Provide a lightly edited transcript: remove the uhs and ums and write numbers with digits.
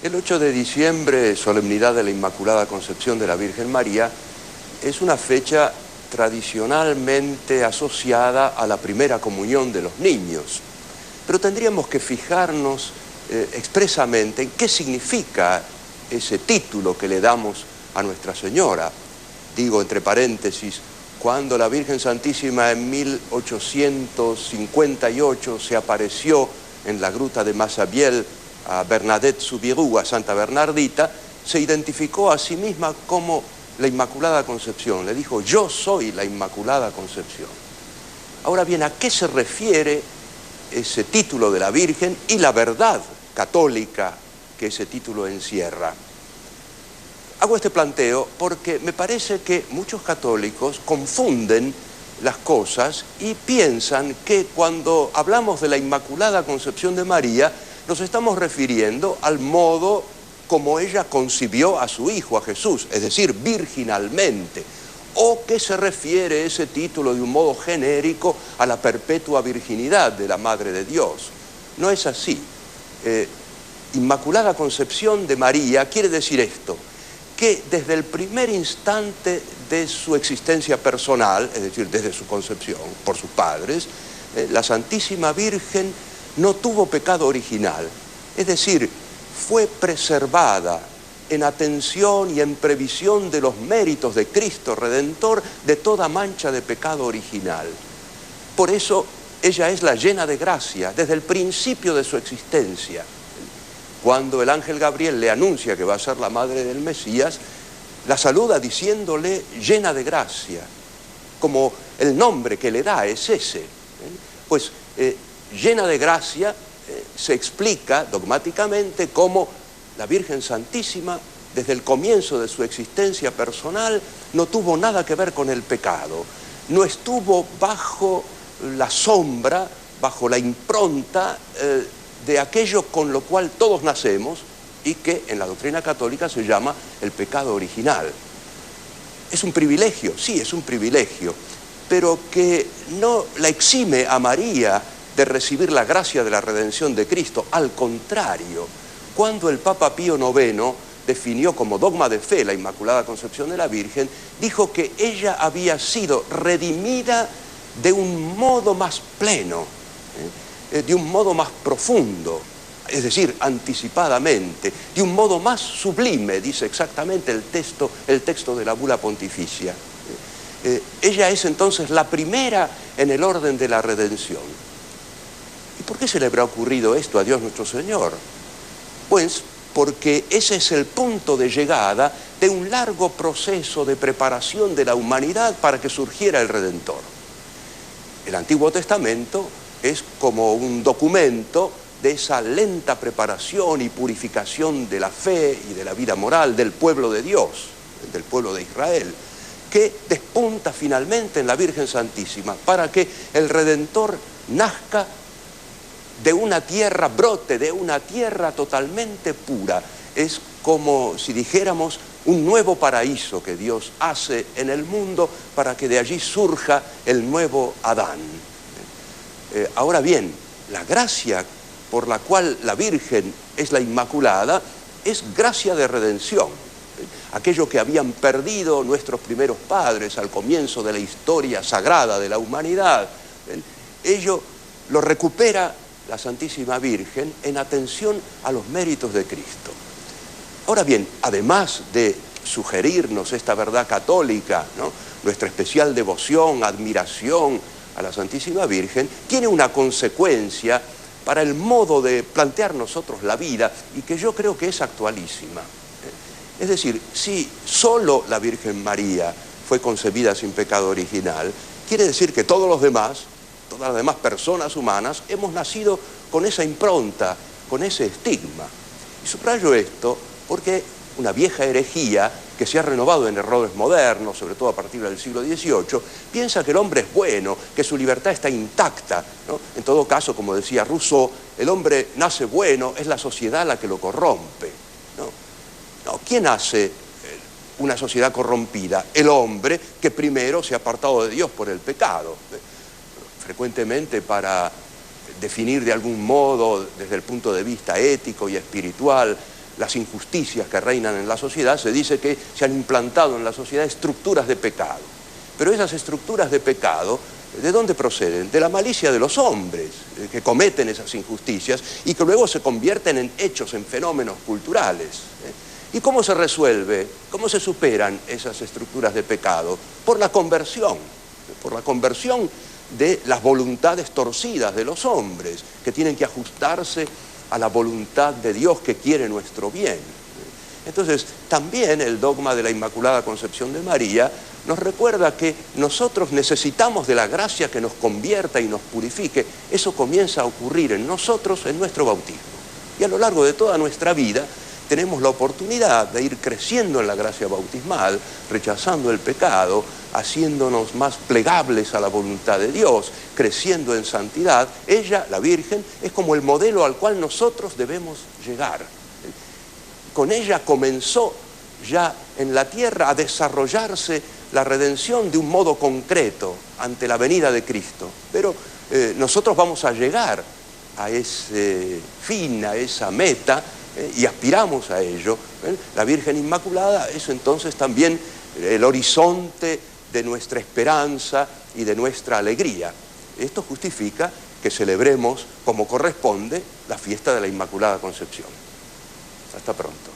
El 8 de diciembre, solemnidad de la Inmaculada Concepción de la Virgen María, es una fecha tradicionalmente asociada a la primera comunión de los niños. Pero tendríamos que fijarnos expresamente en qué significa ese título que le damos a Nuestra Señora. Digo entre paréntesis, cuando la Virgen Santísima en 1858 se apareció en la gruta de Massabielle a Bernadette Soubirous, a Santa Bernardita, se identificó a sí misma como la Inmaculada Concepción. Le dijo, yo soy la Inmaculada Concepción. Ahora bien, ¿a qué se refiere ese título de la Virgen y la verdad católica que ese título encierra? Hago este planteo porque me parece que muchos católicos confunden las cosas y piensan que cuando hablamos de la Inmaculada Concepción de María, nos estamos refiriendo al modo como ella concibió a su Hijo, a Jesús, es decir, virginalmente, o que se refiere ese título de un modo genérico a la perpetua virginidad de la Madre de Dios. No es así. Inmaculada Concepción de María quiere decir esto, que desde el primer instante de su existencia personal, es decir, desde su concepción por sus padres, la Santísima Virgen no tuvo pecado original, es decir, fue preservada en atención y en previsión de los méritos de Cristo Redentor de toda mancha de pecado original. Por eso ella es la llena de gracia desde el principio de su existencia. Cuando el ángel Gabriel le anuncia que va a ser la madre del Mesías, la saluda diciéndole llena de gracia, como el nombre que le da es ese. Pues llena de gracia se explica dogmáticamente cómo la Virgen Santísima, desde el comienzo de su existencia personal, no tuvo nada que ver con el pecado, no estuvo bajo la sombra, bajo la impronta de aquello con lo cual todos nacemos y que en la doctrina católica se llama el pecado original. Es un privilegio, sí, es un privilegio, pero que no la exime a María de recibir la gracia de la redención de Cristo. Al contrario, cuando el Papa Pío IX definió como dogma de fe la Inmaculada Concepción de la Virgen, dijo que ella había sido redimida de un modo más pleno, de un modo más profundo, es decir, anticipadamente, de un modo más sublime, dice exactamente el texto de la bula pontificia. Ella es entonces la primera en el orden de la redención. ¿Y por qué se le habrá ocurrido esto a Dios nuestro Señor? Pues porque ese es el punto de llegada de un largo proceso de preparación de la humanidad para que surgiera el Redentor. El Antiguo Testamento es como un documento de esa lenta preparación y purificación de la fe y de la vida moral del pueblo de Dios, del pueblo de Israel, que despunta finalmente en la Virgen Santísima para que el Redentor nazca de una tierra, brote de una tierra totalmente pura. Es como si dijéramos un nuevo paraíso que Dios hace en el mundo para que de allí surja el nuevo Adán. Ahora bien, la gracia por la cual la Virgen es la Inmaculada es gracia de redención. Aquello que habían perdido nuestros primeros padres al comienzo de la historia sagrada de la humanidad, ello lo recupera la Santísima Virgen en atención a los méritos de Cristo. Ahora bien, además de sugerirnos esta verdad católica, ¿no?, nuestra especial devoción, admiración a la Santísima Virgen, tiene una consecuencia para el modo de plantear nosotros la vida y que yo creo que es actualísima. Es decir, si solo la Virgen María fue concebida sin pecado original, quiere decir que todos los demás, todas las demás personas humanas, hemos nacido con esa impronta, con ese estigma. Y subrayo esto porque una vieja herejía que se ha renovado en errores modernos, sobre todo a partir del siglo XVIII, piensa que el hombre es bueno, que su libertad está intacta, ¿no? En todo caso, como decía Rousseau, el hombre nace bueno, es la sociedad la que lo corrompe, ¿no? No, ¿quién hace una sociedad corrompida? El hombre que primero se ha apartado de Dios por el pecado. Frecuentemente para definir de algún modo, desde el punto de vista ético y espiritual, las injusticias que reinan en la sociedad, se dice que se han implantado en la sociedad estructuras de pecado. Pero esas estructuras de pecado, ¿de dónde proceden? De la malicia de los hombres que cometen esas injusticias y que luego se convierten en hechos, en fenómenos culturales. ¿Y cómo se resuelve? ¿Cómo se superan esas estructuras de pecado? Por la conversión de las voluntades torcidas de los hombres, que tienen que ajustarse a la voluntad de Dios que quiere nuestro bien. Entonces, también el dogma de la Inmaculada Concepción de María nos recuerda que nosotros necesitamos de la gracia que nos convierta y nos purifique. Eso comienza a ocurrir en nosotros en nuestro bautismo. Y a lo largo de toda nuestra vida tenemos la oportunidad de ir creciendo en la gracia bautismal, rechazando el pecado, haciéndonos más plegables a la voluntad de Dios, creciendo en santidad. Ella, la Virgen, es como el modelo al cual nosotros debemos llegar. Con ella comenzó ya en la tierra a desarrollarse la redención de un modo concreto ante la venida de Cristo. Pero nosotros vamos a llegar a ese fin, a esa meta, y aspiramos a ello. La Virgen Inmaculada es entonces también el horizonte de nuestra esperanza y de nuestra alegría. Esto justifica que celebremos como corresponde la fiesta de la Inmaculada Concepción. Hasta pronto.